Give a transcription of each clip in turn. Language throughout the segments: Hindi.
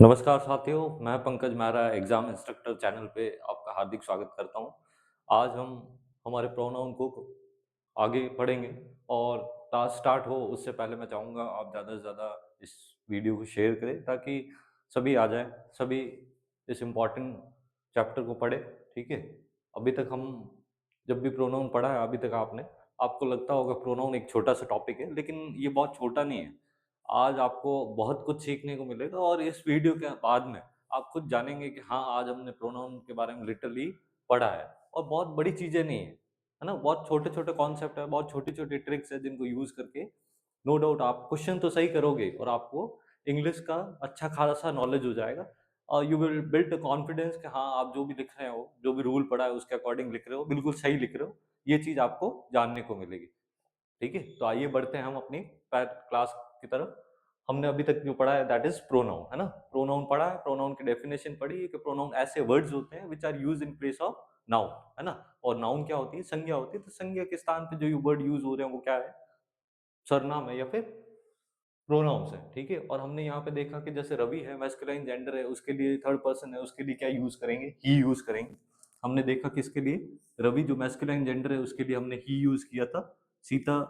नमस्कार साथियों, मैं Pankaj Mehra exam instructor channel पे आपका हार्दिक स्वागत करता हूँ। आज हम हमारे प्रोनाउन को आगे पढ़ेंगे और क्लास स्टार्ट हो उससे पहले मैं चाहूँगा आप ज़्यादा से ज़्यादा इस वीडियो को शेयर करें ताकि सभी आ जाएं, सभी इस इम्पोर्टेंट चैप्टर को पढ़े। ठीक है, अभी तक हम जब भी प्रोनाउन पढ़ा है अभी तक आपको लगता होगा प्रोनाउन एक छोटा सा टॉपिक है, लेकिन ये बहुत छोटा नहीं है। आज आपको बहुत कुछ सीखने को मिलेगा और इस वीडियो के बाद में आप खुद जानेंगे कि हाँ, आज हमने प्रोनाउन के बारे में लिटरली पढ़ा है और बहुत बड़ी चीज़ें नहीं है ना? बहुत छोटे-छोटे कॉन्सेप्ट है, बहुत छोटी-छोटी ट्रिक्स है जिनको यूज़ करके नो डाउट आप क्वेश्चन तो सही करोगे और आपको इंग्लिश का अच्छा खासा नॉलेज हो जाएगा और यू विल बिल्ड कॉन्फिडेंस कि हाँ, आप जो भी लिख रहे हो, जो भी रूल पढ़ा है उसके अकॉर्डिंग लिख रहे हो, बिल्कुल सही लिख रहे हो। ये चीज़ आपको जानने को मिलेगी। ठीक है? तो आइए बढ़ते हैं हम अपनी क्लास की तरफ। हमने अभी तक जो पढ़ा है दैट इज़ प्रोनाउन, है ना? प्रोनाउन पढ़ा है, प्रोनाउन की डेफिनिशन पढ़ी है कि प्रोनाउन ऐसे वर्ड्स होते हैं which are used in place of noun, है ना? और नाउन क्या होती है? संज्ञा होती है, तो संज्ञा के स्थान पे जो वर्ड यूज़ हो रहे हैं वो क्या है? सर्वनाम है या फिर प्रोनाउंस है। ठीक है, और हमने यहाँ पे देखा कि जैसे रवि है, मैस्कुलाइन जेंडर है, उसके लिए थर्ड पर्सन है, उसके लिए क्या यूज करेंगे? ही यूज करेंगे। हमने देखा कि इसके लिए रवि जो मैस्कुलाइन जेंडर है उसके लिए हमने ही यूज किया था। सीता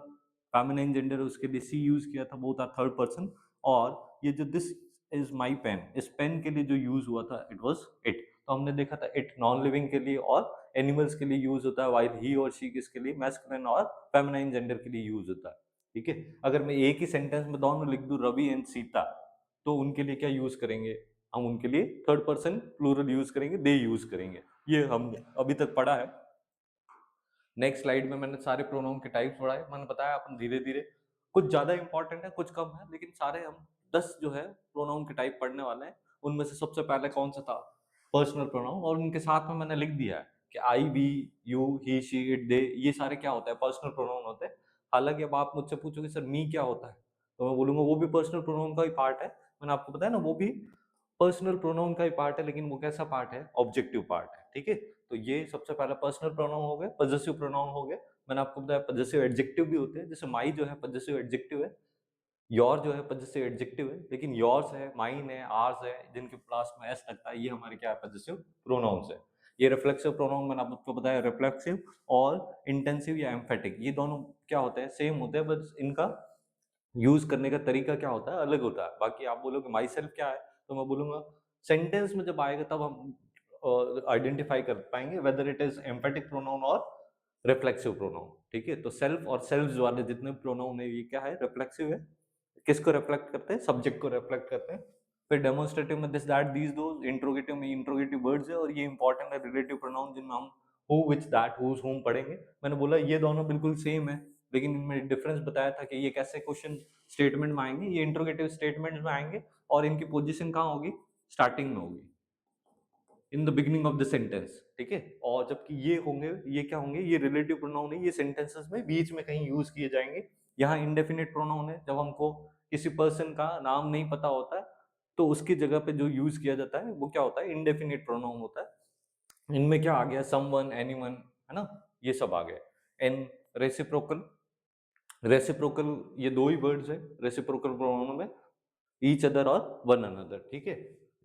फेमिनाइन जेंडर है उसके लिए सी यूज किया था, बोथ आर थर्ड पर्सन। और ये जो दिस इज माई पेन, इस पेन के लिए जो यूज हुआ था इट वॉज इट। तो हमने देखा था इट नॉन लिविंग के लिए और एनिमल्स के लिए यूज होता है, वाइल ही और शी किसके लिए? मैस्कुलाइन और फेमिनाइन जेंडर के लिए यूज होता है। ठीक है, अगर मैं एक ही सेंटेंस में दोनों लिख दूं रवि एंड सीता, तो उनके लिए क्या यूज करेंगे? हम उनके लिए थर्ड पर्सन प्लूरल यूज करेंगे, दे यूज करेंगे। ये हमने अभी तक पढ़ा है। नेक्स्ट स्लाइड में मैंने सारे प्रोनाउन के टाइप्स पढ़ाए, मैंने बताया अपन धीरे धीरे, कुछ ज्यादा इंपॉर्टेंट है कुछ कम है, लेकिन सारे हम 10 जो है प्रोनाउन के टाइप पढ़ने वाले हैं। उनमें से सबसे पहले कौन सा था? Personal pronoun. और उनके साथ में मैंने लिख दिया है कि I, we, you, he, she, it, they, ये सारे क्या होता है? पर्सनल प्रोनाउन होते हैं। हालांकि अब आप मुझसे पूछोगे सर मी क्या होता है, तो मैं बोलूंगा वो भी पर्सनल प्रोनाउन का ही पार्ट है। मैंने आपको बताया ना, वो भी पर्सनल प्रोनाउन का ही पार्ट है, लेकिन वो कैसा पार्ट है? ऑब्जेक्टिव पार्ट है। ठीक है, तो ये सबसे पहला पर्सनल प्रोनाउन हो गया। पजेसिव प्रोनाउन हो गया, मैंने आपको बताया पजेसिव एडजेक्टिव भी होते हैं, जैसे माई जो है पजेसिव एडजेक्टिव है, योर जो है पजेसिव एडजेक्टिव है, लेकिन योर्स है, माइन है, आर्स है, जिनके पास में एस लगता है, ये हमारे क्या है? पजेसिव प्रोनाउंस है। ये रिफ्लेक्सिव प्रोनाउन मैंने आपको बताया, रिफ्लेक्सिव और इंटेंसिव या एम्फेटिक, ये दोनों क्या होते हैं? सेम होते हैं, बस इनका यूज करने का तरीका क्या होता है? अलग होता है। बाकी आप बोलोगे माई सेल्फ क्या है, तो मैं बोलूंगा सेंटेंस में जब आएगा तब हम आइडेंटिफाई कर पाएंगे whether it is emphatic pronoun और रिफ्लेक्सिव प्रोनाउन। ठीक है, तो सेल्फ और सेल्फ वाले जितने प्रोनाउन है ये क्या है? रिफ्लेक्सिव है। किसको रिफ्लेक्ट करते हैं? सब्जेक्ट को रिफ्लेक्ट करते हैं। फिर डेमोन्स्ट्रेटिव में this that these those, interrogative में इंट्रोगेटिव वर्ड्स है, और ये इंपॉर्टेंट है रिलेटिव प्रोनाउन जिनमें हम हु, विच, दैट, हुज, हुम पढ़ेंगे। मैंने बोला ये दोनों बिल्कुल सेम है, लेकिन इनमें डिफरेंस बताया था कि ये कैसे क्वेश्चन स्टेटमेंट में आएंगे, ये इंट्रोगेटिव स्टेटमेंट में आएंगे और इनकी पोजीशन कहाँ होगी? स्टार्टिंग में होगी, in the beginning of the sentence. ठीक है, और जबकि ये होंगे, ये क्या होंगे? ये रिलेटिव प्रोनाउन है, ये सेंटेंसेस में बीच में कहीं यूज किए जाएंगे। यहाँ इंडेफिनिट प्रोनाउन है, जब हमको किसी पर्सन का नाम नहीं पता होता है तो उसकी जगह पे जो यूज किया जाता है वो क्या होता है? इंडेफिनिट प्रोनाउन होता है। इनमें क्या आ गया? समवन, एनीवन, है ना? ये सब आ गए। एन रेसिप्रोकल, रेसिप्रोकल ये दो ही वर्ड्स है रेसिप्रोकल प्रोनाउन में, ईच अदर और वन अनदर। ठीक है,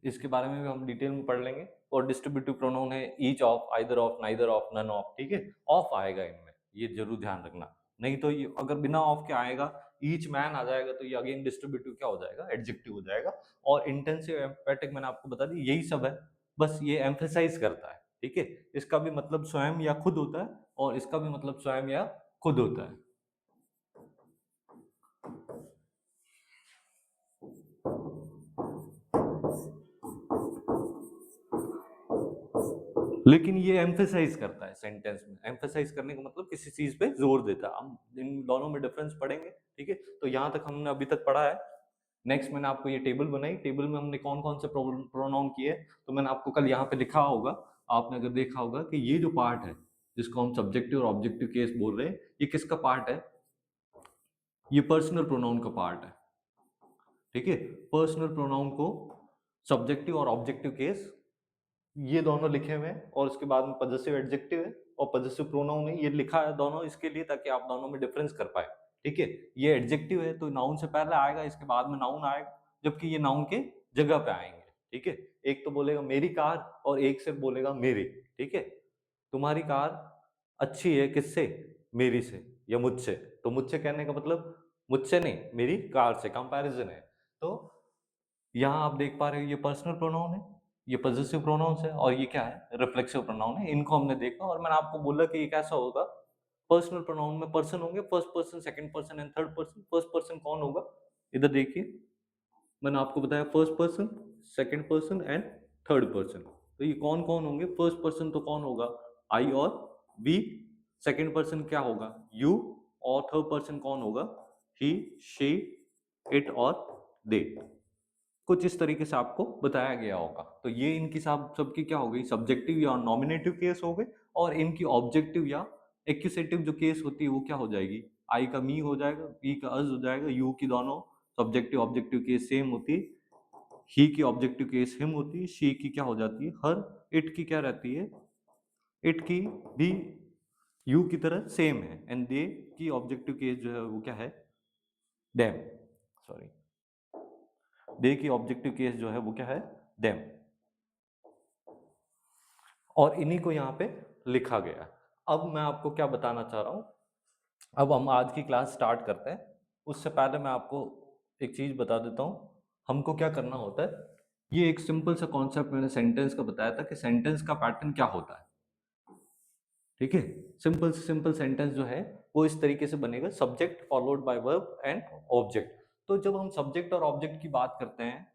इसके बारे में भी हम डिटेल में पढ़ लेंगे। और डिस्ट्रीब्यूटिव प्रोनाउन है each of, either of, neither of, none of. ठीक है, ऑफ आएगा इनमें, ये जरूर ध्यान रखना। नहीं तो ये अगर बिना ऑफ के आएगा, ईच मैन आ जाएगा, तो ये अगेन डिस्ट्रीब्यूटिव क्या हो जाएगा? एडजेक्टिव हो जाएगा। और इंटेंसिव एम्फेटिक मैंने आपको बता दी, यही सब है, बस ये एम्फेसाइज करता है। ठीक है, इसका भी मतलब स्वयं या खुद होता है और इसका भी मतलब स्वयं या खुद होता है। लेकिन ये एम्फेसाइज करता है सेंटेंस में। एम्फेसाइज करने का मतलब किसी चीज पे जोर देता है। हम इन दोनों में डिफरेंस पढ़ेंगे। ठीक है, तो यहाँ तक हमने अभी तक पढ़ा है। नेक्स्ट मैंने आपको ये टेबल बनाई, टेबल में हमने कौन कौन से प्रोनाउन किए, तो मैंने आपको कल यहाँ पे लिखा होगा, आपने अगर देखा होगा कि ये जो पार्ट है जिसको हम सब्जेक्टिव और ऑब्जेक्टिव केस बोल रहे हैं, ये किसका पार्ट है? ये पर्सनल प्रोनाउन का पार्ट है। ठीक है, पर्सनल प्रोनाउन को सब्जेक्टिव और ऑब्जेक्टिव केस ये दोनों लिखे हुए हैं, और उसके बाद में पजेसिव एडजेक्टिव है और पजेसिव प्रोनाउन है, ये लिखा है दोनों इसके लिए ताकि आप दोनों में डिफरेंस कर पाए। ठीक है, ये एडजेक्टिव है तो नाउन से पहले आएगा, इसके बाद में नाउन आएगा, जबकि ये नाउन के जगह पे आएंगे। ठीक है। एक तो बोलेगा मेरी कार और एक से बोलेगा मेरी, ठीक है। तुम्हारी कार अच्छी है किससे, मेरी से या मुझसे। तो मुझसे कहने का मतलब मुझसे नहीं, मेरी कार से कंपैरिजन है। तो यहाँ आप देख पा रहे हो ये पर्सनल प्रोनाउन है, ये पॉजेसिव प्रोनाउंस है, और ये क्या है, रिफ्लेक्सिव प्रोनाउन है। इनको हमने देखा और मैंने आपको बोला कि ये कैसा होगा। पर्सनल प्रोनाउन में पर्सन होंगे, first person, second person and third person. First person कौन होगा, इधर देखिए, मैंने आपको बताया first person, second person and third person. तो ये कौन कौन होंगे, फर्स्ट पर्सन तो कौन होगा, आई और वी। सेकंड पर्सन क्या होगा, यू। और थर्ड पर्सन कौन होगा, ही, शी, इट और दे। कुछ इस तरीके से आपको बताया गया होगा। तो ये इनकी सबकी क्या हो गई, सब्जेक्टिव या नॉमिनेटिव केस हो गए। और इनकी ऑब्जेक्टिव या एक्यूसेटिव जो केस होती है वो क्या हो जाएगी, आई का मी हो जाएगा, वी का अज हो जाएगा, यू की दोनों सब्जेक्टिव ऑब्जेक्टिव केस सेम होती है, ही की ऑब्जेक्टिव केस हिम होती है, शी की क्या हो जाती है हर, इट की क्या रहती है, इट की भी यू की तरह सेम है, एंड दे की ऑब्जेक्टिव केस जो है वो क्या है, देम। सॉरी, दे की ऑब्जेक्टिव केस जो है वो क्या है, देम। और इन्हीं को यहाँ पे लिखा गया। अब मैं आपको क्या बताना चाह रहा हूँ, अब हम आज की क्लास स्टार्ट करते हैं। उससे पहले मैं आपको एक चीज बता देता हूँ, हमको क्या करना होता है। ये एक सिंपल सा कॉन्सेप्ट मैंने सेंटेंस का बताया था कि सेंटेंस का पैटर्न क्या होता है, ठीक है। सिंपल से सिंपल सेंटेंस जो है वो इस तरीके से बनेगा, subject followed by verb and object. तो जब हम सब्जेक्ट और ऑब्जेक्ट की बात करते हैं,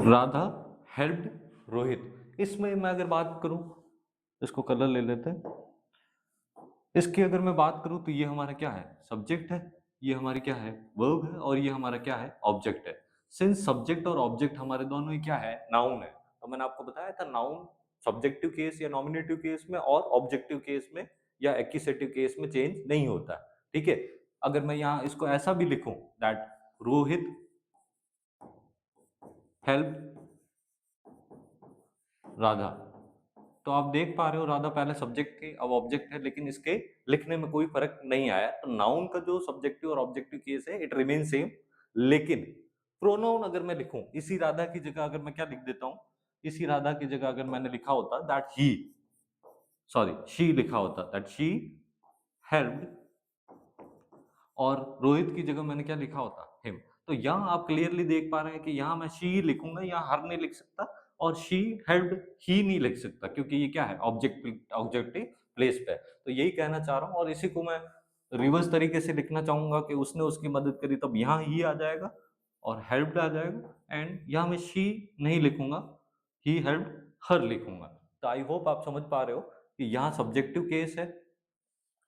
राधा हेल्प्ड रोहित, इसमें मैं अगर बात करूं, इसको कलर ले लेते हैं। इसकी अगर मैं बात करूं तो ये हमारा क्या है, सब्जेक्ट है, ये हमारी क्या है, वर्ब है, और ये हमारा क्या है, ऑब्जेक्ट है। सिंस सब्जेक्ट और ऑब्जेक्ट हमारे दोनों ही क्या है, नाउन है, तो मैंने आपको बताया था नाउन सब्जेक्टिव केस या नॉमिनेटिव केस में और ऑब्जेक्टिव केस में या एक्यूसेटिव केस में चेंज नहीं होता, ठीक है। अगर मैं यहाँ इसको ऐसा भी लिखूं दैट रोहित हेल्प राधा, तो आप देख पा रहे हो राधा पहले सब्जेक्ट थी अब ऑब्जेक्ट है, लेकिन इसके लिखने में कोई फर्क नहीं आया। तो नाउन का जो सब्जेक्टिव और ऑब्जेक्टिव केस है इट रिमेन सेम। लेकिन प्रोनाउन अगर मैं लिखूं, इसी राधा की जगह अगर मैं क्या लिख देता हूं, इसी राधा की जगह अगर मैंने लिखा होता दैट ही, सॉरी शी लिखा होता दैट शी हेल्प्ड, और रोहित की जगह मैंने क्या लिखा होता, हिम। तो यहाँ आप क्लियरली देख पा रहे हैं कि यहाँ मैं शी लिखूंगा, यहाँ हर नहीं लिख सकता, और शी हेल्प्ड ही नहीं लिख सकता, क्योंकि ये क्या है, ऑब्जेक्टिव प्लेस पे है। तो यही कहना चाह रहा हूँ, और इसी को मैं रिवर्स तरीके से लिखना चाहूंगा कि उसने उसकी मदद करी, तब यहाँ ही आ जाएगा और हेल्प्ड आ जाएगा, एंड यहाँ मैं शी नहीं लिखूंगा, ही हेल्प्ड हर लिखूंगा। तो आई होप आप समझ पा रहे हो कि यहाँ सब्जेक्टिव केस है,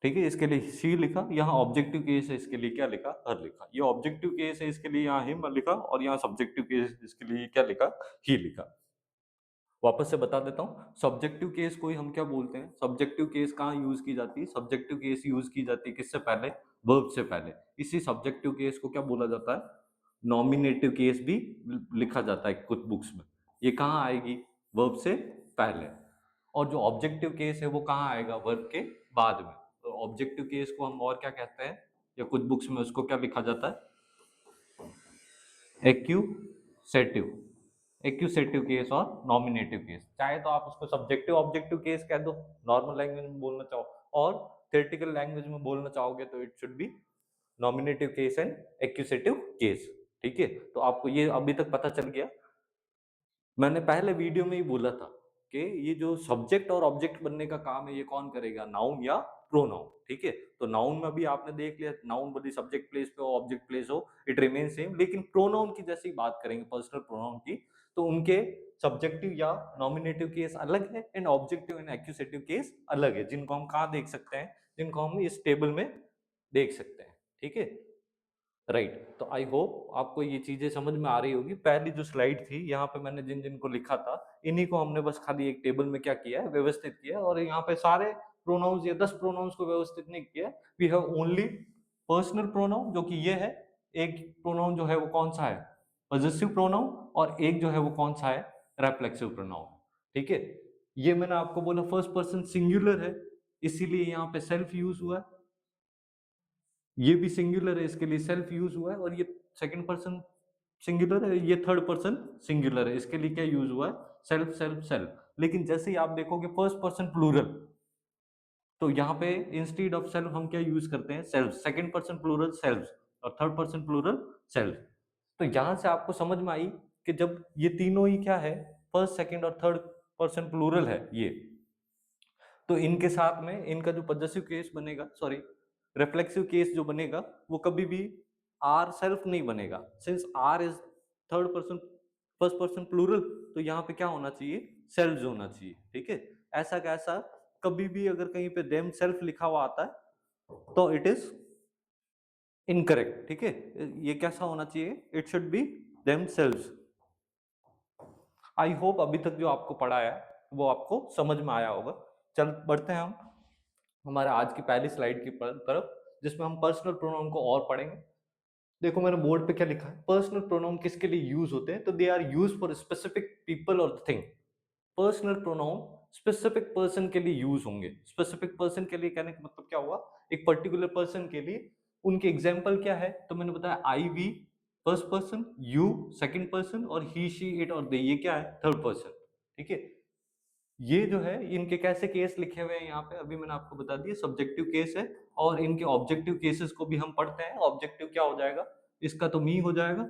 ठीक है, इसके लिए सी लिखा, यहाँ ऑब्जेक्टिव केस है इसके लिए क्या लिखा, हर लिखा। ये ऑब्जेक्टिव केस है इसके लिए यहाँ हिम लिखा, और यहाँ सब्जेक्टिव केस इसके लिए क्या लिखा, ही लिखा। वापस से बता देता हूँ, सब्जेक्टिव केस को ही हम क्या बोलते हैं, सब्जेक्टिव केस कहाँ यूज की जाती है, सब्जेक्टिव केस यूज की जाती है किससे पहले, वर्ब से पहले। इसी सब्जेक्टिव केस को क्या बोला जाता है, नॉमिनेटिव केस भी लिखा जाता है कुछ बुक्स में। ये कहाँ आएगी, वर्ब से पहले। और जो ऑब्जेक्टिव केस है वो कहाँ आएगा, वर्ब के बाद में। तो ऑब्जेक्टिव केस को हम और क्या कहते हैं, या कुछ बुक्स में उसको क्या लिखा जाता है, एक्यूसेटिव, एक्यूसेटिव केस और नॉमिनेटिव केस। चाहे तो आप उसको सब्जेक्टिव ऑब्जेक्टिव केस कह दो, नॉर्मल लैंग्वेज में बोलना चाहो, और थ्योरेटिकल लैंग्वेज में बोलना चाहोगे तो it should B nominative case and एक्यूसेटिव case, ठीक है। तो आपको ये अभी तक पता चल गया। मैंने पहले वीडियो में ही बोला था कि ये जो सब्जेक्ट और ऑब्जेक्ट बनने का काम है ये कौन करेगा, नाउन या प्रोनाउन, ठीक है। तो नाउन में भी आपने देख लिया, नाउन बड़ी सब्जेक्ट प्लेस पे हो ऑब्जेक्ट प्लेस हो, इट रिमेन सेम। लेकिन प्रोनाउन की जैसी बात करेंगे, पर्सनल प्रोनाउन की, तो उनके सब्जेक्टिव या नॉमिनेटिव केस अलग है, एंड ऑब्जेक्टिव एंड एक्यूसेटिव केस अलग है, जिनको हम कहाँ देख सकते हैं, जिनको हम इस टेबल में देख सकते हैं, ठीक है। राइट, तो आई होप आपको ये चीजें समझ में आ रही होगी। पहली जो स्लाइड थी यहाँ पे मैंने जिन जिन को लिखा था, इन्हीं को हमने बस खाली एक टेबल में क्या किया है, व्यवस्थित किया है। और यहाँ पे सारे प्रोनाउंस या 10 प्रोनाउंस को व्यवस्थित नहीं किया, we have only personal pronoun, जो कि ये है। एक प्रोनाउन जो है वो कौन सा है, पॉजेसिव प्रोनाउन, और एक जो है वो कौन सा है, रेफ्लेक्सिव प्रोनाउन, ठीक है। ये मैंने आपको बोला फर्स्ट पर्सन सिंगुलर है, इसीलिए यहाँ पे सेल्फ यूज हुआ है। ये भी सिंगुलर है, इसके लिए सेल्फ यूज हुआ है, और ये सेकंड पर्सन सिंगुलर है, ये थर्ड पर्सन सिंगुलर है, इसके लिए क्या यूज हुआ है, सेल्फ सेल्फ सेल्फ। लेकिन जैसे ही आप देखोगे फर्स्ट पर्सन प्लूरल, तो यहाँ पे इंस्टीड ऑफ सेल्फ हम क्या यूज करते हैं, self. Second person plural self, और थर्ड पर्सन प्लूरल सेल्फ। तो यहां से आपको समझ में आई कि जब ये तीनों ही क्या है, फर्स्ट सेकंड और थर्ड पर्सन प्लूरल है ये, तो इनके साथ में इनका जो पॉजेसिव केस बनेगा, सॉरी रिफ्लेक्सिव केस जो बनेगा, वो कभी भी आर सेल्फ नहीं बनेगा। Since our is third person first person plural, तो यहाँ पे क्या होना चाहिए, सेल्फ होना चाहिए। ठीक है, ऐसा कैसा, कभी भी अगर कहीं पे देम सेल्फ लिखा हुआ आता है तो इट इज इनकरेक्ट। ठीक है, ये कैसा होना चाहिए, it should B them selves. I hope अभी तक जो आपको पढ़ाया वो आपको समझ में आया होगा। चल बढ़ते हैं हम हमारे आज की पहली स्लाइड की तरफ, जिसमें हम पर्सनल प्रोनाउन को और पढ़ेंगे। देखो मैंने बोर्ड पे क्या लिखा है, पर्सनल प्रोनाउन किसके लिए यूज होते हैं, तो they are use for specific people और thing. Personal pronoun specific person के लिए यूज होंगे। स्पेसिफिक पर्सन के लिए कहने का मतलब क्या हुआ, एक पर्टिकुलर पर्सन के लिए। उनके एग्जाम्पल क्या है, तो मैंने बताया I we first person, you second person, और ही शी इट और दे ये क्या है, थर्ड पर्सन। ठीक है, ये जो है इनके कैसे केस लिखे हुए हैं यहाँ पे, अभी मैंने आपको बता दिया सब्जेक्टिव केस है। और इनके ऑब्जेक्टिव केसेस को भी हम पढ़ते हैं। ऑब्जेक्टिव क्या हो जाएगा, इसका तो मी हो जाएगा,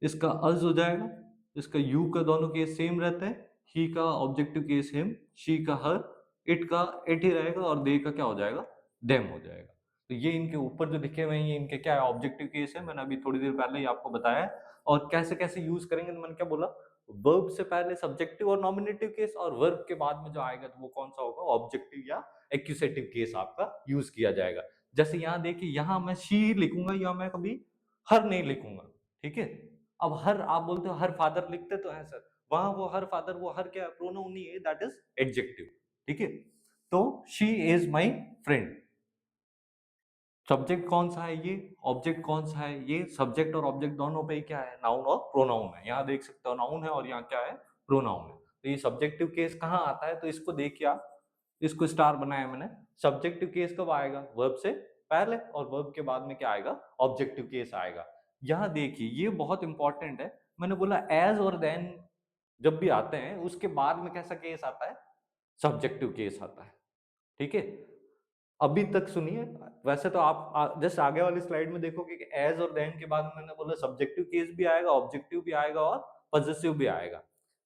इसका अज हो जाएगा, इसका यू का दोनों केस सेम रहते हैं, ही का ऑब्जेक्टिव केस हिम, शी का हर, इट का इट ही रहेगा, और दे का क्या हो जाएगा, देम हो जाएगा। तो ये इनके ऊपर जो लिखे हुए हैं ये इनके क्या है, ऑब्जेक्टिव केस है। मैंने अभी थोड़ी देर पहले ही आपको बताया है। और कैसे कैसे यूज करेंगे, तो मैंने क्या बोला, वर्ब से पहले सब्जेक्टिव और नॉमिनेटिव केस, और वर्ब के बाद में जो आएगा तो वो कौन सा होगा, ऑब्जेक्टिव या एक्यूसेटिव केस आपका यूज किया जाएगा। जैसे यहाँ देखिए, यहाँ मैं शी लिखूंगा या मैं कभी हर नहीं लिखूंगा। ठीक है, अब हर आप बोलते हो हर फादर लिखते तो है सर, वहां वो हर फादर, वो हर क्या प्रोनाउन नहीं है, दैट इज एडजेक्टिव। ठीक है, तो she is my friend, subject कौन सा है, ये ऑब्जेक्ट कौन सा है, ये सब्जेक्ट और ऑब्जेक्ट दोनों पे ही क्या है, नाउन और प्रोनाउन है। यहाँ देख सकते हो नाउन है और यहाँ क्या है, प्रोनाउन है। तो ये सब्जेक्टिव केस कहाँ आता है, तो इसको देखिए आप, इसको स्टार बनाया मैंने। सब्जेक्टिव केस कब आएगा, वर्ब से पहले, और वर्ब के बाद में क्या आएगा, ऑब्जेक्टिव केस आएगा। यहाँ देखिए ये बहुत इंपॉर्टेंट है। मैंने बोला एज और देन जब भी आते हैं उसके बाद में कैसा केस आता है, सब्जेक्टिव केस आता है। ठीक है, अभी तक सुनिए। वैसे तो आप जस्ट आगे वाली स्लाइड में देखोगे कि एज और देन के बाद मैंने बोला सब्जेक्टिव केस भी आएगा, ऑब्जेक्टिव भी आएगा, और पॉजेसिव भी आएगा।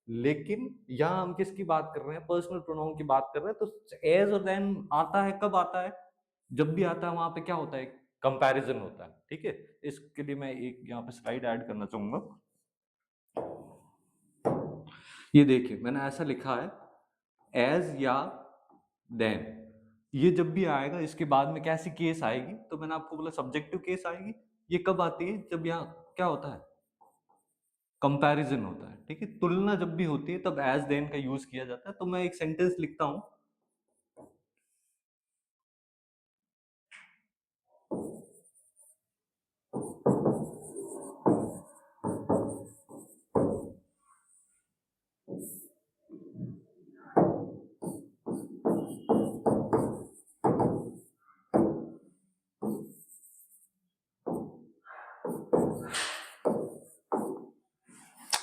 लेकिन यहाँ हम किसकी बात कर रहे हैं, पर्सनल प्रोनाउन की बात कर रहे हैं। तो एज और देन आता है कब आता है, जब भी आता है वहां पे क्या होता है, कंपैरिजन होता है। ठीक है, इसके लिए मैं एक यहाँ पे स्लाइड ऐड करना चाहूंगा। ये देखिए मैंने ऐसा लिखा है, एज या देन, ये जब भी आएगा इसके बाद में कैसी केस आएगी, तो मैंने आपको बोला सब्जेक्टिव केस आएगी। ये कब आती है, जब यहाँ क्या होता है, कंपैरिजन होता है। ठीक है, तुलना जब भी होती है तब एज देन का यूज किया जाता है। तो मैं एक सेंटेंस लिखता हूं,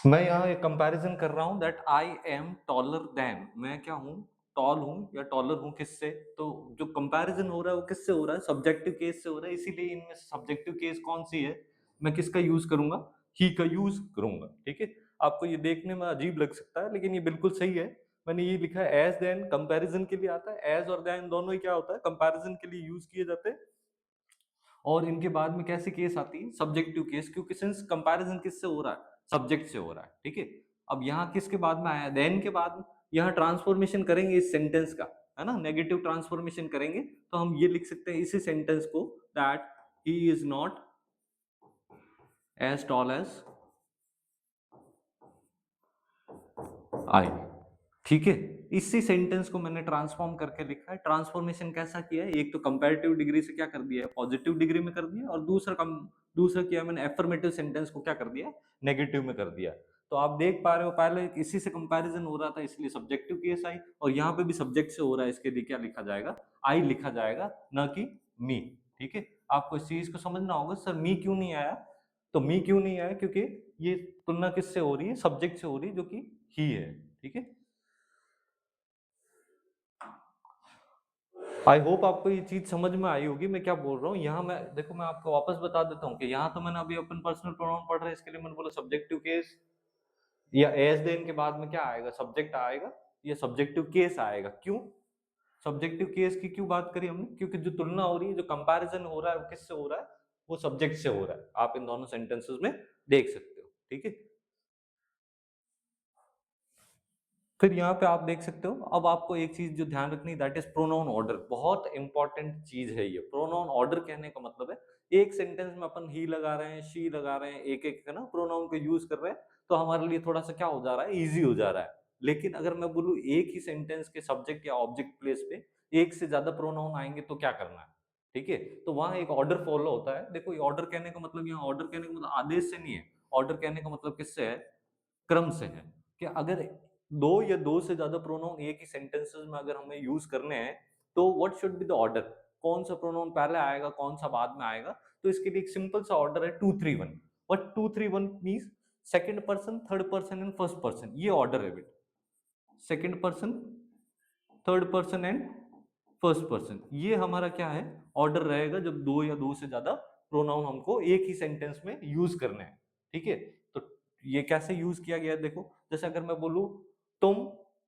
मैं यहाँ एक कंपैरिजन कर रहा हूँ, that I am taller than, मैं क्या हूँ, टॉल हूँ या टॉलर हूँ किससे। तो जो कंपैरिजन हो रहा है वो किससे हो रहा है, सब्जेक्टिव केस से हो रहा है। इसीलिए इनमें सब्जेक्टिव केस कौन सी है, मैं किसका यूज करूंगा, ही का यूज करूंगा। ठीक है, आपको ये देखने में अजीब लग सकता है लेकिन ये बिल्कुल सही है। मैंने ये लिखा है एज देन कंपैरिजन के लिए आता है, एज और देन दोनों ही क्या होता है, कंपैरिजन के लिए यूज किए जाते हैं। और इनके बाद में कैसी केस आती है, सब्जेक्टिव केस, क्योंकि सिंस कंपैरिजन किससे हो रहा है, सब्जेक्ट से हो रहा है। ठीक है, अब यहाँ किसके बाद में आया, देन के बाद यहाँ ट्रांसफॉर्मेशन करेंगे इस सेंटेंस का, है ना, नेगेटिव ट्रांसफॉर्मेशन करेंगे। तो हम ये लिख सकते हैं इसी सेंटेंस को, that he is not as tall as I. ठीक है, इसी सेंटेंस को मैंने ट्रांसफॉर्म करके लिखा है। ट्रांसफॉर्मेशन कैसा किया है, एक तो कंपैरेटिव डिग्री से क्या कर दिया है, पॉजिटिव डिग्री में कर दिया, और दूसरा किया मैंने एफर्मेटिव सेंटेंस को क्या कर दिया, नेगेटिव में कर दिया। तो आप देख पा रहे हो पहले इसी से कंपैरिजन हो रहा था इसलिए सब्जेक्टिव केस आई, और यहाँ पे भी सब्जेक्ट से हो रहा है, इसके लिए क्या लिखा जाएगा, आई लिखा जाएगा, ना कि मी। ठीक है, आपको इस चीज को समझना होगा। सर मी क्यों नहीं आया, तो मी क्यों नहीं आया, क्योंकि ये तुलना किससे हो रही है, सब्जेक्ट से हो रही है, जो कि ही है। ठीक है, आई होप आपको ये चीज समझ में आई होगी मैं क्या बोल रहा हूँ। यहाँ मैं देखो, मैं आपको वापस बता देता हूँ कि यहाँ तो मैंने अभी अपन पर्सनल प्रोनाउन पढ़ रहे हैं, इसके लिए मैंने बोला सब्जेक्टिव केस, या एज देन के बाद में क्या आएगा, सब्जेक्ट आएगा, या सब्जेक्टिव केस आएगा। क्यों सब्जेक्टिव केस की क्यों बात करी हमने, क्योंकि जो तुलना हो रही है, जो कंपैरिजन हो रहा है, वो किससे हो रहा है, वो सब्जेक्ट से हो रहा है। आप इन दोनों सेंटेंसेस में देख सकते हो। ठीक है, फिर यहाँ पे आप देख सकते हो, अब आपको एक चीज जो ध्यान रखनी, दैट इज प्रोनाउन ऑर्डर। बहुत इंपॉर्टेंट चीज है ये प्रोनाउन ऑर्डर। कहने का मतलब है, एक सेंटेंस में अपन ही लगा रहे हैं, शी लगा रहे हैं, एक एक है ना प्रोनाउन को यूज कर रहे हैं, तो हमारे लिए थोड़ा सा क्या हो जा रहा है, इजी हो जा रहा है। लेकिन अगर मैं बोलूँ एक ही सेंटेंस के सब्जेक्ट या ऑब्जेक्ट प्लेस पे एक से ज्यादा प्रोनाउन आएंगे तो क्या करना है। ठीक है, तो वहां एक ऑर्डर फॉलो होता है। देखो, ऑर्डर कहने का मतलब, यहाँ ऑर्डर कहने का मतलब आदेश से नहीं है, ऑर्डर कहने का मतलब किससे है, क्रम से है। कि अगर दो या दो से ज्यादा प्रोनाउन एक ही सेंटेंसेस में अगर हमें यूज करने हैं, तो what should be the order, कौन सा प्रोनाउन पहले आएगा, कौन सा बाद में आएगा। तो इसके लिए एक सिंपल सा ऑर्डर है 2-3-1। What 2-3-1 means, second person, third person and first person, ये ऑर्डर है बेटा। Second person, third person and first person, ये हमारा क्या है, ऑर्डर रहेगा जब दो या दो से ज्यादा प्रोनाउन हमको एक ही सेंटेंस में यूज करने हैं। ठीक है, तो ये कैसे यूज किया गया है देखो, जैसे अगर मैं बोलूं तुम,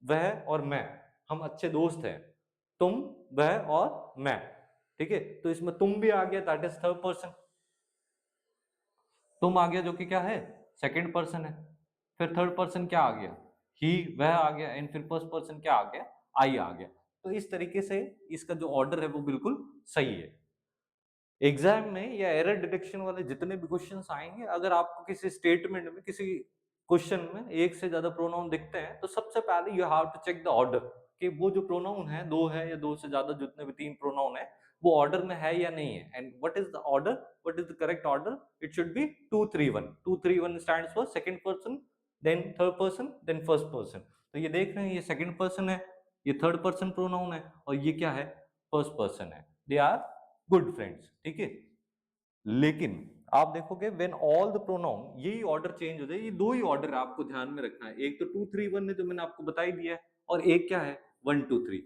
वह और मैं, हम अच्छे दोस्त हैं, तुम, वह और मैं। ठीक है, तो इसमें तुम भी आ गया, दैट इज थर्ड पर्सन, तुम आ गया जो कि क्या है, सेकंड पर्सन है। फिर थर्ड पर्सन क्या आ गया, ही, वह आ गया, एंड फिर फर्स्ट पर्सन क्या आ गया, आई आ गया। तो इस तरीके से इसका जो ऑर्डर है वो बिल्कुल सही है। एग्जाम में या एरर डिटेक्शन वाले जितने भी क्वेश्चंस आएंगे, अगर आपको किसी स्टेटमेंट में, किसी क्वेश्चन में एक से ज्यादा प्रोनाउन दिखते हैं, तो सबसे पहले you have to check the order, कि वो जो प्रोनाउन है, दो है या दो से ज्यादा, जितने भी तीन प्रोनाउन है, वो ऑर्डर में है या नहीं है। And what is the order, what is the correct order, it should be 2-3-1। 2-3-1 stands for second person, then third person, then first person. तो ये देख रहे हैं, ये सेकंड पर्सन है, ये थर्ड पर्सन प्रोनाउन है, और ये क्या है, फर्स्ट पर्सन है। They are good friends. ठीक है, लेकिन आप देखोगे व्हेन ऑल द प्रोनाउन, यही ऑर्डर चेंज हो जाए, ये दो ही ऑर्डर आपको ध्यान में रखना है। एक तो 2-3-1 है जो मैंने आपको बता ही दिया है, और एक क्या है, 1-2-3।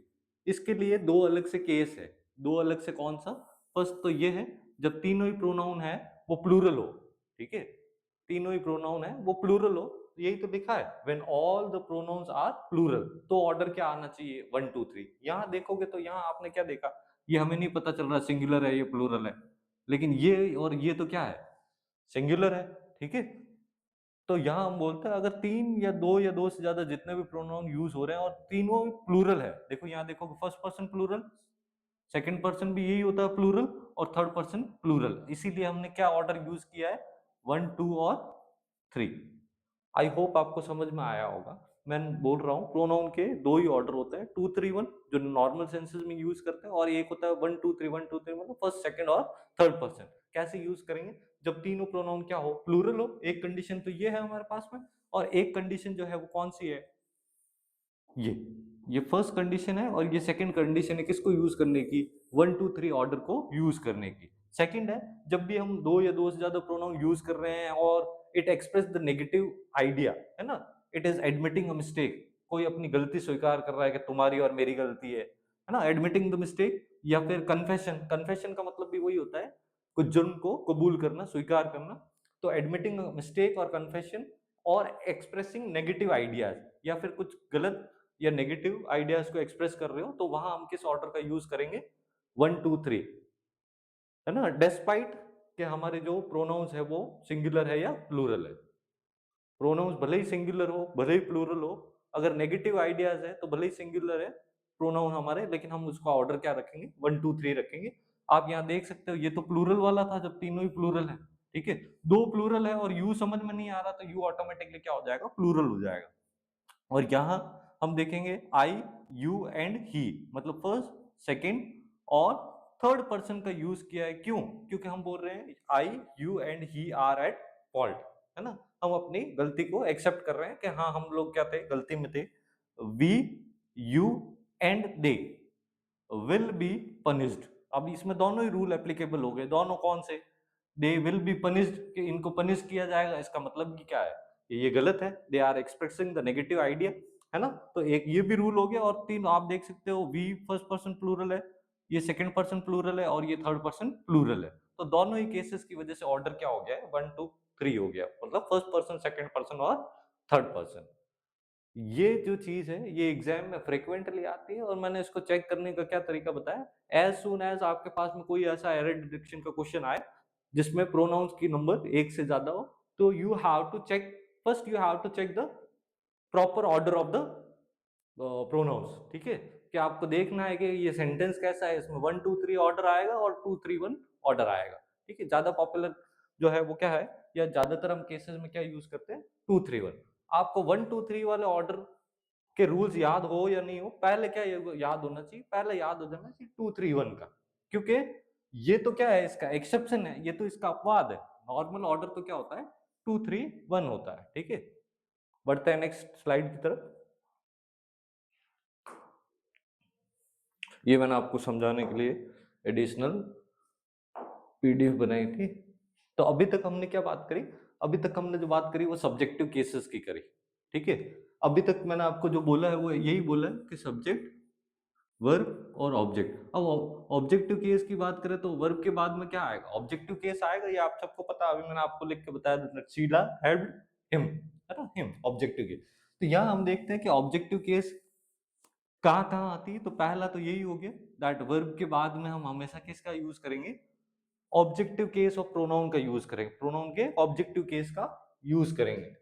इसके लिए दो अलग से केस है, दो अलग से कौन सा, फर्स्ट तो ये है जब तीनों ही प्रोनाउन है वो प्लूरल हो। ठीक है, तीनों ही प्रोनाउन है वो प्लूरल हो, यही तो लिखा है, when all the pronouns are plural, तो ऑर्डर क्या आना चाहिए, 1-2-3। यहाँ देखोगे तो यहाँ आपने क्या देखा, ये हमें नहीं पता चल रहा सिंगुलर है ये प्लूरल है, लेकिन ये और ये तो क्या है, सिंगुलर है। ठीक है, तो यहां हम बोलते हैं अगर तीन या दो से ज्यादा जितने भी प्रोनाउन यूज हो रहे हैं और तीनों प्लूरल है, देखो यहाँ देखो, first person plural, second person भी यही होता है प्लूरल, और थर्ड पर्सन प्लूरल, इसीलिए हमने क्या ऑर्डर यूज किया है, 1-2 और 3। आई होप आपको समझ में आया होगा। मैं बोल रहा हूँ प्रोनाउन के दो ही ऑर्डर होते हैं, 2-3-1 जो नॉर्मल सेंसेस में यूज करते हैं, और एक होता है 1-2-3। 1-2-3 मतलब फर्स्ट, सेकंड और थर्ड पर्सन। कैसे यूज करेंगे, जब तीनों प्रोनाउन क्या हो, प्लूरल हो। एक कंडीशन तो ये है हमारे पास में, और एक कंडीशन जो है वो कौन सी है, ये फर्स्ट कंडीशन है, और ये सेकंड कंडीशन है किसको यूज करने की, 1-2-3 ऑर्डर को यूज करने की। सेकंड है जब भी हम दो या दो से ज्यादा प्रोनाउन यूज कर रहे हैं और it express the negative idea, है ना, it is admitting a mistake, कोई अपनी गलती स्वीकार कर रहा है कि तुम्हारी और मेरी गलती है ना, एडमिटिंग द मिस्टेक। या फिर कन्फेशन, कन्फेशन का मतलब भी वही होता है, कुछ जुर्म को कबूल करना, स्वीकार करना। तो एडमिटिंग मिस्टेक और कन्फेशन, और एक्सप्रेसिंग नेगेटिव आइडियाज, या फिर कुछ गलत या नेगेटिव आइडियाज को एक्सप्रेस कर रहे हो, तो वहां हम किस ऑर्डर का यूज करेंगे, 1-2-3, है ना, डेस्पाइट कि हमारे जो प्रोनाउंस है वो सिंगुलर है या प्लूरल है। प्रोनाउंस भले ही सिंगुलर हो, भले ही प्लूरल हो, अगर नेगेटिव आइडियाज है तो भले ही सिंगुलर है प्रोनाउन हमारे, लेकिन हम उसका ऑर्डर क्या रखेंगे, 1-2-3 रखेंगे। आप यहाँ देख सकते हो, ये तो प्लूरल वाला था जब तीनों ही प्लूरल है। ठीक है, दो प्लूरल है और यू समझ में नहीं आ रहा, तो यू ऑटोमेटिकली क्या हो जाएगा, प्लूरल हो जाएगा। और यहां हम देखेंगे आई, यू एंड ही, मतलब फर्स्ट, सेकंड और थर्ड पर्सन का यूज किया है। क्यों, क्योंकि हम बोल रहे हैं I, you and he are at fault, है ना, हम अपनी गलती को एक्सेप्ट कर रहे हैं कि हाँ हम लोग क्या थे, गलती में थे। We, you and they will be punished. अब इसमें दोनों ही रूल एप्लीकेबल हो गए। दोनों कौन से? दे विल बी पनिश्ड, कि इनको पनिश किया जाएगा। इसका मतलब कि क्या है, ये गलत है। They are expressing the negative idea, है ना। तो एक ये भी रूल हो गया। और तीन आप देख सकते हो, वी फर्स्ट पर्सन प्लूरल है, ये सेकंड पर्सन प्लूरल है, और ये थर्ड पर्सन प्लूरल है। तो दोनों ही केसेस की वजह से ऑर्डर क्या हो गया है, 1 2 3 हो गया, मतलब फर्स्ट पर्सन, सेकंड पर्सन और थर्ड पर्सन। ये जो चीज है ये एग्जाम में फ्रिक्वेंटली आती है, और मैंने इसको चेक करने का क्या तरीका बताया। एज सुन एज आपके पास में कोई ऐसा एरर डिटेक्शन का क्वेश्चन आए जिसमें प्रोनाउंस की नंबर एक से ज्यादा हो, तो you have to check, first you have to check the proper order of the pronouns. ठीक है, कि आपको देखना है कि ये सेंटेंस कैसा है, इसमें 1 2 3 ऑर्डर आएगा और 2 3 1 ऑर्डर आएगा। ठीक है, ज्यादा पॉपुलर जो है वो क्या है, या ज्यादातर हम केसेस में क्या यूज करते हैं, 2 3 1। आपको 1 2 3 वाले ऑर्डर के रूल्स याद हो या नहीं हो, पहले क्या याद होना चाहिए, पहले याद हो जाना चाहिए 2 3 1 का। क्योंकि ये तो क्या है, इसका एक्सेप्शन है, ये तो इसका अपवाद है। नॉर्मल ऑर्डर तो क्या होता है, 2 3 1 होता है। ठीक है, बढ़ते हैं नेक्स्ट स्लाइड की तरफ। ये मैंने आपको समझाने के लिए एडिशनल पीडीएफ बनाई थी। तो अभी तक हमने क्या बात करी, अभी तक हमने जो बात करी वो सब्जेक्टिव केसेस की करी। ठीक है, अभी तक मैंने आपको जो बोला है वो यही बोला है कि सब्जेक्ट, वर्ब और ऑब्जेक्ट। अब ऑब्जेक्टिव केस की बात करें तो वर्ब के बाद में क्या आएगा, ऑब्जेक्टिव केस आएगा। ये आप सबको पता है, अभी मैंने आपको लिख के बताया, शीला हैड हिम, है ना, हिम ऑब्जेक्टिव केस। तो यहाँ हम देखते हैं कि ऑब्जेक्टिव केस कहाँ कहाँ आती है। तो पहला तो यही हो गया दैट वर्ब के बाद में हम हमेशा किसका यूज करेंगे, ऑब्जेक्टिव केस और प्रोनाउन का यूज करेंगे, प्रोनाउन के ऑब्जेक्टिव केस का यूज करेंगे।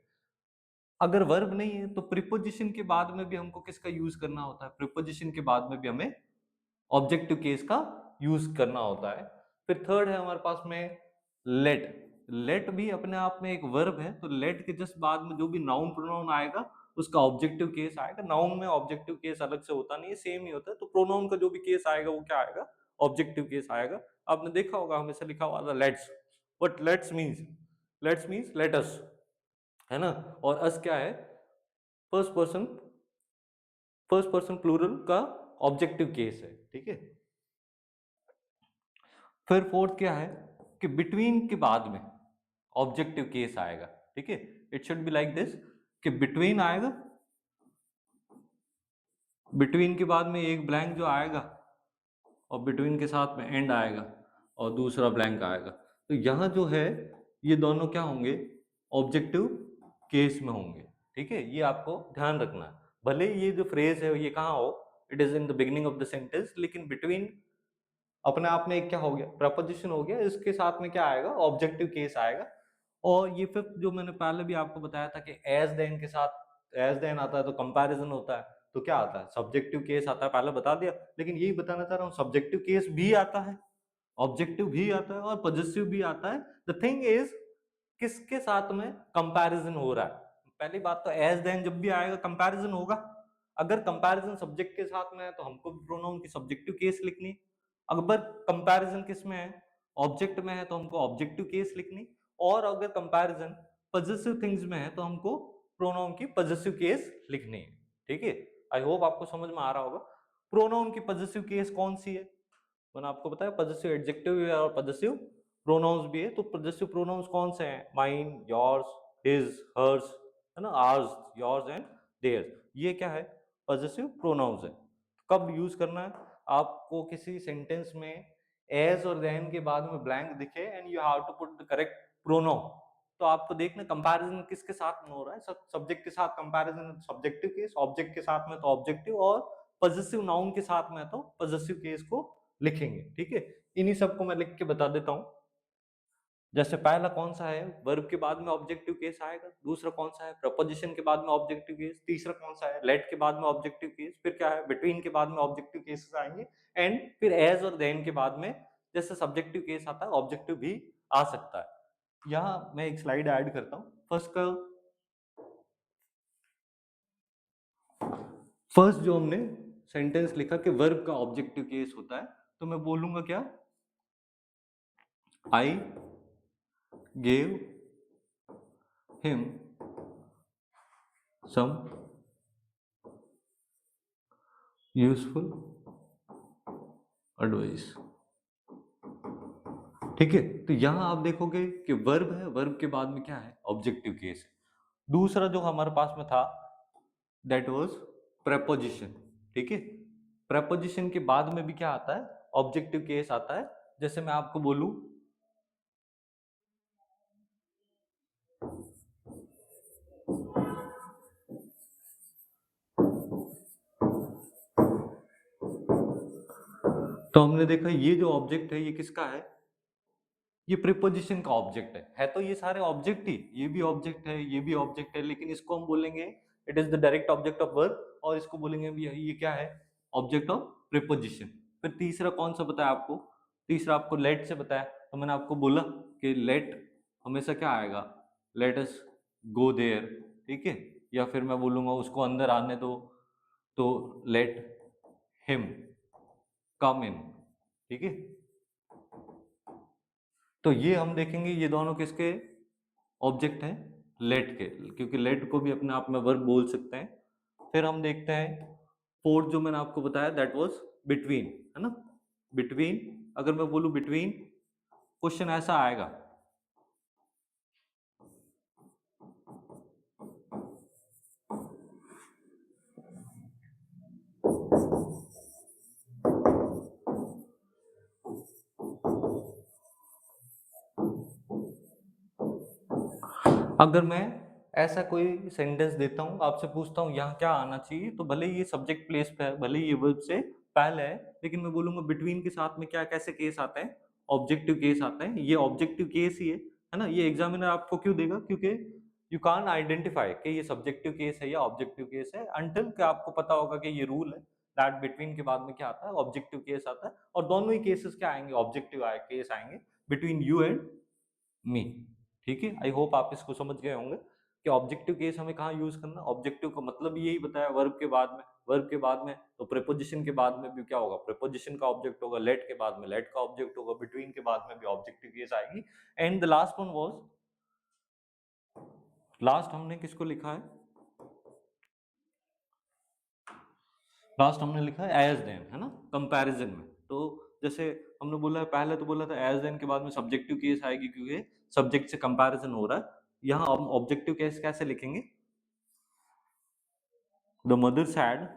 अगर वर्ब नहीं है तो प्रीपोजिशन के बाद में भी हमको किसका यूज करना होता है, प्रीपोजिशन के बाद में भी हमें ऑब्जेक्टिव केस का यूज करना होता है। फिर थर्ड है हमारे पास में लेट। लेट भी अपने आप में एक वर्ब है, तो लेट के जस्ट बाद में जो भी नाउन प्रोनाउन आएगा उसका ऑब्जेक्टिव केस आएगा। नाउन में ऑब्जेक्टिव केस अलग से होता नहीं है, सेम ही होता है। तो प्रोनाउन का जो भी केस आएगा वो क्या आएगा, ऑब्जेक्टिव केस आएगा। आपने देखा होगा हमेशा लिखा हुआ था let's, but let's means let us, है ना। और अस क्या है, first person, first person plural का ऑब्जेक्टिव केस है। ठीक है, फिर फोर्थ क्या है कि बिटवीन के बाद में ऑब्जेक्टिव केस आएगा। ठीक है, it should be like this, कि बिटवीन आएगा, बिटवीन के बाद में एक ब्लैंक जो आएगा, और बिटवीन के साथ में एंड आएगा, और दूसरा ब्लैंक आएगा। तो यहाँ जो है ये दोनों क्या होंगे, ऑब्जेक्टिव केस में होंगे। ठीक है, ये आपको ध्यान रखना है। भले ये जो फ्रेज है ये कहाँ हो, it is in the beginning of the sentence, लेकिन बिटवीन अपने आप में एक क्या हो गया, प्रपोजिशन हो गया, इसके साथ में क्या आएगा, ऑब्जेक्टिव केस आएगा। और ये फिफ्थ जो मैंने पहले भी आपको बताया था कि एज देन के साथ, एज देन आता है तो कंपैरिजन होता है, तो क्या आता है, सब्जेक्टिव केस आता है, पहले बता दिया। लेकिन यही बताना चाह रहा हूँ, सब्जेक्टिव केस भी आता है, ऑब्जेक्टिव भी आता है, और पॉजिटिव भी आता है। द थिंग इज किसके साथ में कंपैरिजन हो रहा है। पहली बात तो एज देन जब भी आएगा कंपैरिजन होगा। अगर कंपैरिजन सब्जेक्ट के साथ में है तो हमको प्रोनाउन की सब्जेक्टिव केस लिखनी। अगर कंपैरिजन किस में है, ऑब्जेक्ट में है, तो हमको ऑब्जेक्टिव केस लिखनी। और अगर कंपैरिजन पॉजिटिव थिंग्स में है तो हमको प्रोनाउन की पॉजिटिव केस लिखनी है। ठीक है, आई होप आपको समझ में आ रहा होगा। प्रोनाउन की पॉजिटिव केस कौन सी है, मैंने आपको बताया पॉजिटिव एडजेक्टिव भी है और पॉजिटिव प्रोनाउंस भी है। तो पॉजिटिव प्रोनाउंस कौन से हैं, माइन, योर्स, हिज, हर्स, है ना, आर्स, योर्स एंड देयर्स। ये क्या है, पॉजिटिव प्रोनाउंस है। कब यूज करना है, आपको किसी सेंटेंस में एज और देन के बाद में ब्लैंक दिखे and you have to put the correct pronoun, तो आपको देखना कंपैरिजन किसके साथ में हो रहा है, सब्जेक्ट के साथ कंपैरिजन सब्जेक्टिव केस, ऑब्जेक्ट के साथ में तो ऑब्जेक्टिव, और पॉजिटिव नाउन के साथ में तो पॉजिटिव केस को लिखेंगे। ठीक है, इन्हीं सबको मैं लिख के बता देता हूं। जैसे पहला कौन सा है, वर्ब के बाद में ऑब्जेक्टिव केस आएगा। दूसरा कौन सा है, प्रपोजिशन के बाद में ऑब्जेक्टिव केस। तीसरा कौन सा है, लेट के बाद में ऑब्जेक्टिव केस। फिर क्या है, बिटवीन के बाद में ऑब्जेक्टिव केसेस आएंगे। एंड फिर एज और देन के बाद में जैसे सब्जेक्टिव केस आता है, ऑब्जेक्टिव भी आ सकता है। यहाँ मैं एक स्लाइड ऐड करता हूँ। फर्स्ट जो हमने सेंटेंस लिखा कि वर्ब का ऑब्जेक्टिव केस होता है, तो मैं बोलूंगा क्या, I gave him some useful advice। ठीक है, तो यहां आप देखोगे कि वर्ब है, वर्ब के बाद में क्या है, ऑब्जेक्टिव केस है। दूसरा जो हमारे पास में था दैट वाज प्रेपोजिशन। ठीक है, प्रेपोजिशन के बाद में भी क्या आता है, ऑब्जेक्टिव केस आता है। जैसे मैं आपको बोलूं तो हमने देखा ये जो ऑब्जेक्ट है ये किसका है, ये प्रीपोजिशन का ऑब्जेक्ट है तो ये सारे ऑब्जेक्ट ही, ये भी ऑब्जेक्ट है, ये भी ऑब्जेक्ट है, लेकिन इसको हम बोलेंगे it is the direct object of verb, और इसको बोलेंगे भी ये क्या है, ऑब्जेक्ट ऑफ प्रीपोजिशन। फिर तीसरा कौन सा बताया आपको, तीसरा आपको लेट से बताया। तो मैंने आपको बोला कि लेट हमेशा क्या आएगा, लेट अस गो देयर। ठीक है, या फिर मैं बोलूंगा उसको अंदर आने दो, तो लेट हिम कम इन। ठीक है, तो ये हम देखेंगे ये दोनों किसके ऑब्जेक्ट हैं, लेट के, क्योंकि लेट को भी अपने आप में वर्ब बोल सकते हैं। फिर हम देखते हैं फोर्थ जो मैंने आपको बताया दैट वाज बिटवीन, है ना। बिटवीन, अगर मैं बोलूं बिटवीन, क्वेश्चन ऐसा आएगा, अगर मैं ऐसा कोई सेंटेंस देता हूँ, आपसे पूछता हूँ यहाँ क्या आना चाहिए, तो भले ही ये सब्जेक्ट प्लेस पे है, भले ही ये वर्ब से पहले है, लेकिन मैं बोलूंगा बिटवीन के साथ में क्या कैसे केस आते हैं, ऑब्जेक्टिव केस आते हैं। ये ऑब्जेक्टिव केस ही है ना। ये एग्जामिनर आपको क्यों देगा, क्योंकि यू कान आइडेंटिफाई कि ये सब्जेक्टिव केस है या ऑब्जेक्टिव केस है अंटिल कि आपको पता होगा कि ये रूल है दैट बिटवीन के बाद में क्या आता है, ऑब्जेक्टिव केस आता है। और दोनों ही केसेस क्या आएंगे, ऑब्जेक्टिव केस आएंगे बिटवीन यू एंड मी। ठीक है, आई होप आप इसको समझ गए होंगे कि ऑब्जेक्टिव केस हमें कहाँ यूज करना। ऑब्जेक्टिव का मतलब यही बताया, वर्ब के बाद में, वर्ब के बाद में तो प्रीपोजिशन के बाद में भी क्या होगा, प्रीपोजिशन का ऑब्जेक्ट होगा, लेट के बाद में लेट का ऑब्जेक्ट होगा, बिटवीन के बाद में भी ऑब्जेक्टिव केस आएगी। And the last one was, last हमने किसको लिखा है, लास्ट हमने लिखा है एज देन, है ना, कंपैरिजन में। तो जैसे हमने बोला है, पहले तो बोला था एज देन के बाद में सब्जेक्टिव केस आएगी क्योंकि सब्जेक्ट से कंपैरिजन हो रहा है। यहाँ हम ऑब्जेक्टिव केस कैसे लिखेंगे, द मदर सैड,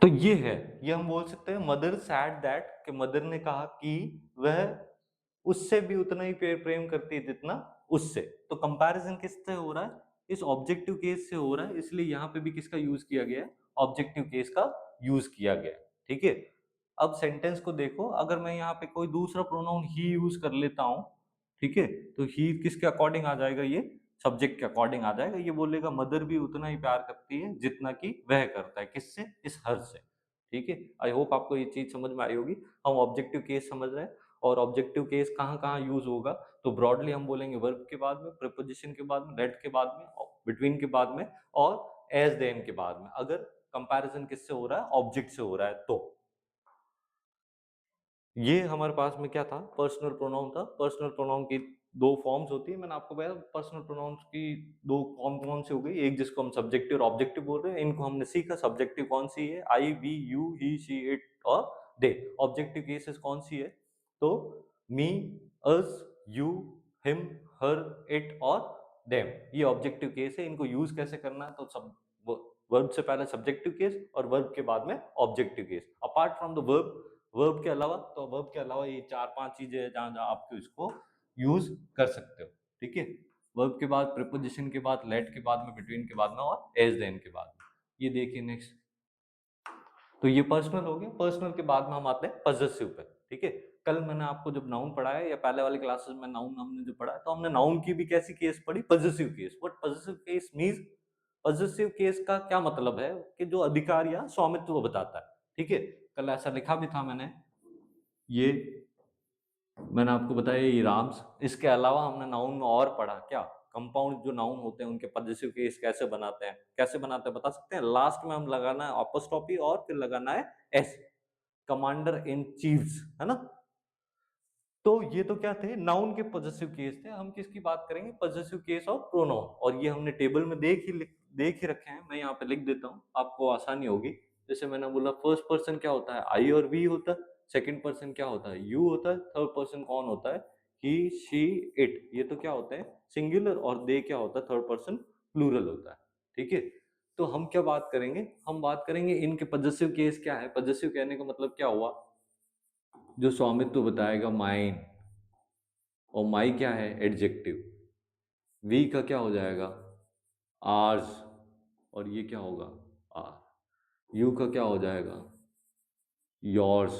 तो ये है, ये हम बोल सकते हैं मदर सैड दैट, कि मदर ने कहा कि वह उससे भी उतना ही प्रेम करती है जितना उससे। तो कंपैरिजन किससे हो रहा है, इस ऑब्जेक्टिव केस से हो रहा है, इसलिए यहाँ पे भी किसका यूज किया गया है, ऑब्जेक्टिव केस का यूज किया गया है। ठीक है, अब सेंटेंस को देखो, अगर मैं यहाँ पे कोई दूसरा प्रोनाउन ही यूज कर लेता हूँ, ठीक है, तो ही किसके अकॉर्डिंग आ जाएगा, ये सब्जेक्ट के अकॉर्डिंग आ जाएगा। ये बोलेगा मदर भी उतना ही प्यार करती है जितना कि वह करता है, किससे, इस हर से। ठीक है, आई होप आपको ये चीज समझ में आई होगी। हम ऑब्जेक्टिव केस समझ रहे हैं, और ऑब्जेक्टिव केस कहाँ कहाँ यूज होगा, तो ब्रॉडली हम बोलेंगे वर्ब के बाद में, प्रीपोजिशन के बाद में, लेट के बाद में, बिटवीन के बाद में, और एज देन के बाद में, अगर कंपैरिजन किससे हो रहा है, ऑब्जेक्ट से हो रहा है तो। ये हमारे पास में क्या था, पर्सनल प्रोनाउन था। पर्सनल प्रोनाउन की दो फॉर्म्स होती है, मैंने आपको बताया पर्सनल प्रोनाउंस की दो फॉर्म कौन सी हो गई, एक जिसको हम सब्जेक्टिव और ऑब्जेक्टिव बोल रहे हैं, इनको हमने सीखा। सब्जेक्टिव कौन सी है, I we you he she it और दे। ऑब्जेक्टिव केसेस कौन सी है, तो me, us, you, him, her, it और देम, ये ऑब्जेक्टिव केस है। इनको यूज कैसे करना है, तो सब वर्ब से पहले सब्जेक्टिव केस और वर्ब के बाद में objective case. Apart from the verb, verb के अलावा, तो वर्ब के अलावा ये चार पांच चीजें हैं जहां जहां आप इसको यूज कर सकते हो। ठीक है, वर्ब के बाद, प्रीपोजिशन के बाद, लेट के बाद में, बिटवीन के बाद में, और एज देन के बाद में। ये देखिए नेक्स्ट, तो ये पर्सनल हो गया। पर्सनल के बाद में हम आते हैं पजेसिव पे। ठीक है, कल मैंने आपको जब नाउन पढ़ाया या पहले वाले क्लासेस में नाउन हमने जो पढ़ा, तो हमने नाउन की भी कैसी केस पढ़ी, possessive case. What possessive case means, possessive case का क्या मतलब है कि जो अधिकार या स्वामित्व बताता है। ठीक है, कल ऐसा लिखा भी था मैंने, ये मैंने आपको बताया ये राम्स। इसके अलावा हमने नाउन में और पढ़ा क्या, कंपाउंड जो नाउन होते हैं उनके पॉजेसिव केस कैसे बनाते हैं, कैसे बनाते हैं बता सकते हैं? लास्ट में हम लगाना है अपोस्ट्रोफी और फिर लगाना है एस, कमांडर इन चीफ्स, है ना। तो ये तो क्या थे, नाउन के पॉजेसिव केस थे। हम किसकी बात करेंगे, पॉजेसिव केस ऑफ प्रोनाउन। और ये हमने टेबल में देख ही रखे हैं। मैं यहाँ पे लिख देता हूँ, आपको आसानी होगी। जैसे मैंने बोला फर्स्ट पर्सन क्या होता है, आई और वी होता है। सेकंड पर्सन क्या होता है, यू होता है। थर्ड पर्सन कौन होता है, ही, शी, इट। ये तो क्या होते हैं सिंगुलर, और दे क्या होता है, थर्ड पर्सन प्लूरल होता है। ठीक है। तो हम क्या बात करेंगे, हम बात करेंगे इनके पॉजेसिव केस क्या है। पॉजेसिव कहने का मतलब क्या हुआ, जो स्वामित्व बताएगा माइन, और माई क्या है एडजेक्टिव। वी का क्या हो जाएगा आर्स, और ये क्या होगा आर। यू का क्या हो जाएगा योर्स,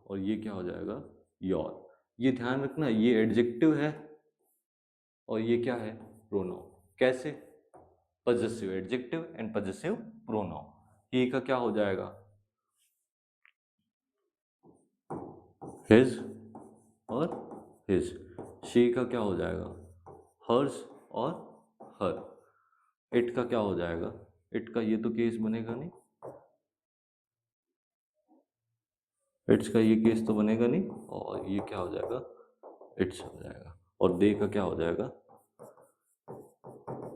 और ये क्या हो जाएगा योर। ये ध्यान रखना, ये एडजेक्टिव है और ये क्या है प्रोनाउन। कैसे, possessive adjective and possessive pronoun. He का क्या हो जाएगा हिज और हिज। शी का क्या हो जाएगा हर्स और हर। इट का क्या हो जाएगा, इट का ये तो केस बनेगा नहीं, इट्स का ये केस तो बनेगा नहीं, और ये क्या हो जाएगा इट्स हो जाएगा। और दे का क्या हो जाएगा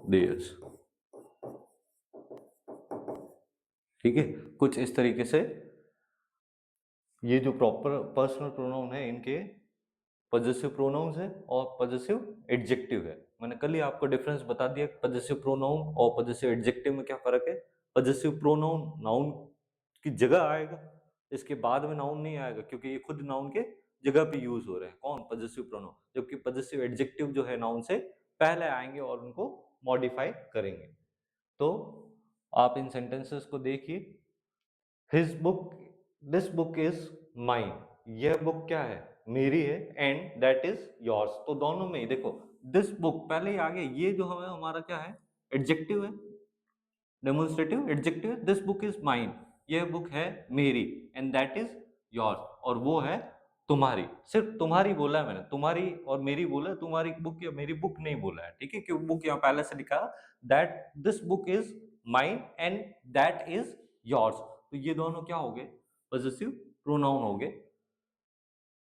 देयर्स। ठीक है। कुछ इस तरीके से ये जो प्रॉपर पर्सनल प्रोनाउन है इनके पॉजेसिव प्रोनाउंस है और पॉजेसिव एडजेक्टिव है। मैंने कल ही आपको डिफरेंस बता दिया पॉजेसिव प्रोनाउन और पॉजेसिव एडजेक्टिव में क्या फर्क है। पॉजेसिव प्रोनाउन नाउन की जगह आएगा, इसके बाद में नाउन नहीं आएगा, क्योंकि ये खुद नाउन के जगह पे यूज हो रहे हैं कौन, पॉजेसिव प्रोनाउन। जबकि पॉजेसिव एडजेक्टिव जो है नाउन से पहले आएंगे और उनको मॉडिफाई करेंगे। तो आप इन सेंटेंसेस को देखिए। His book, this book is mine. यह बुक क्या है मेरी है, एंड दैट इज योर्स। तो दोनों में ही देखो दिस बुक पहले ही आ गया, ये जो हमें हमारा क्या है एडजेक्टिव है, डेमोन्स्ट्रेटिव एडजेक्टिव है। दिस बुक इज माइन, यह बुक है मेरी, एंड दैट इज योर्स, और वो है तुम्हारी। सिर्फ तुम्हारी बोला है मैंने, तुम्हारी और मेरी बोला है, तुम्हारी बुक या मेरी बुक नहीं बोला है। ठीक है, क्योंकि बुक यहाँ पहले से लिखा that this book is mine and that is yours. तो ये दोनों क्या हो गए पॉजेसिव प्रोनाउन हो गए।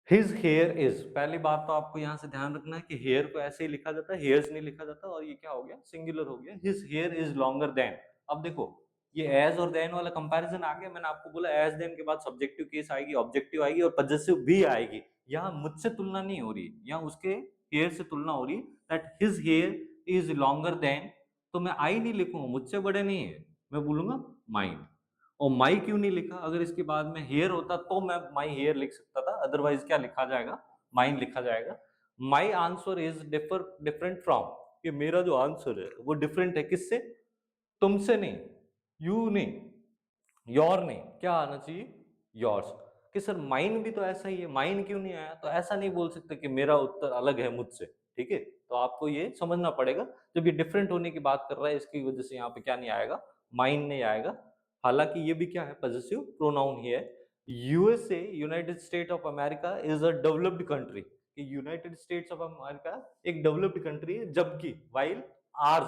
हिज हेयर इज, पहली बात तो आपको यहां से ध्यान रखना है कि हेयर को ऐसे ही लिखा जाता है, हेयर्स नहीं लिखा जाता। और ये क्या हो गया सिंगुलर हो गया, his here is longer than. अब देखो ये एज और देन वाला कंपैरिजन आ गया। मैंने आपको बोला एज देन के बाद सब्जेक्टिव केस आएगी, ऑब्जेक्टिव आएगी और पॉजेसिव भी आएगी। यहाँ मुझसे तुलना नहीं हो रही, यहाँ उसके हेयर से तुलना हो रही, that his here is longer than. तो मैं आई नहीं लिखूंगा, मुझसे बड़े नहीं है, मैं बोलूंगा माइन। और माई क्यों नहीं लिखा, अगर इसके बाद में हेयर होता तो मैं माई हेयर लिख सकता था, अदरवाइज क्या लिखा जाएगा माइन लिखा जाएगा। My answer is different from, ये मेरा जो आंसर है वो डिफरेंट है किससे, तुमसे नहीं, यू नहीं, योर नहीं, क्या आना चाहिए योर्स। कि सर माइन भी तो ऐसा ही है, माइन क्यों नहीं आया, तो ऐसा नहीं बोल सकते कि मेरा उत्तर अलग है मुझसे। ठीक है, तो आपको ये समझना पड़ेगा जब ये डिफरेंट होने की बात कर रहा है इसकी वजह से यहाँ पे क्या नहीं आएगा, माइन नहीं आएगा। हालांकि ये भी क्या है पॉजेसिव प्रोनाउन ही है। USA, United state of America is a developed country. United states of America एक डेवलप्ड कंट्री है, जबकि वाइल आर्स,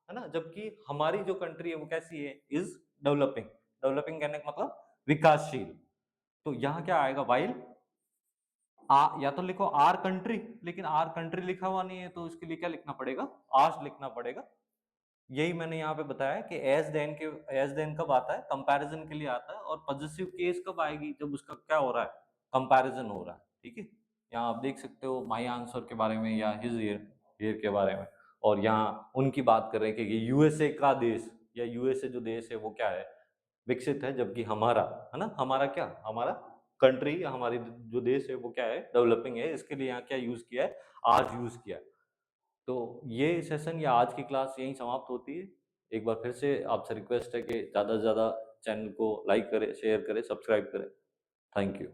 है ना, जबकि हमारी जो कंट्री है वो कैसी है, इज डेवलपिंग। डेवलपिंग कहने का मतलब विकासशील। तो यहाँ क्या आएगा वाइल या तो लिखो आर कंट्री, लेकिन आर कंट्री लिखा हुआ नहीं है, तो इसके लिए क्या लिखना पड़ेगा आर्स लिखना पड़ेगा। यही मैंने यहाँ पे बताया कि एज देन कब आता है, कंपैरिजन के लिए आता है। और पॉजेसिव केस कब आएगी, जब उसका क्या हो रहा है कंपैरिजन हो रहा है। ठीक है, यहाँ आप देख सकते हो माई आंसर के बारे में या हिज ईयर के बारे में। और यहाँ उनकी बात कर रहे हैं कि यूएसए का देश या यूएसए जो देश है वो क्या है विकसित है, जबकि हमारा, है ना, हमारा क्या, हमारा कंट्री या हमारी जो देश है वो क्या है डेवलपिंग है। इसके लिए यहाँ क्या यूज किया है आज यूज किया है। तो ये सेशन या आज की क्लास यहीं समाप्त होती है। एक बार फिर से आपसे रिक्वेस्ट है कि ज़्यादा से ज़्यादा चैनल को लाइक करें, शेयर करें, सब्सक्राइब करें। Thank you.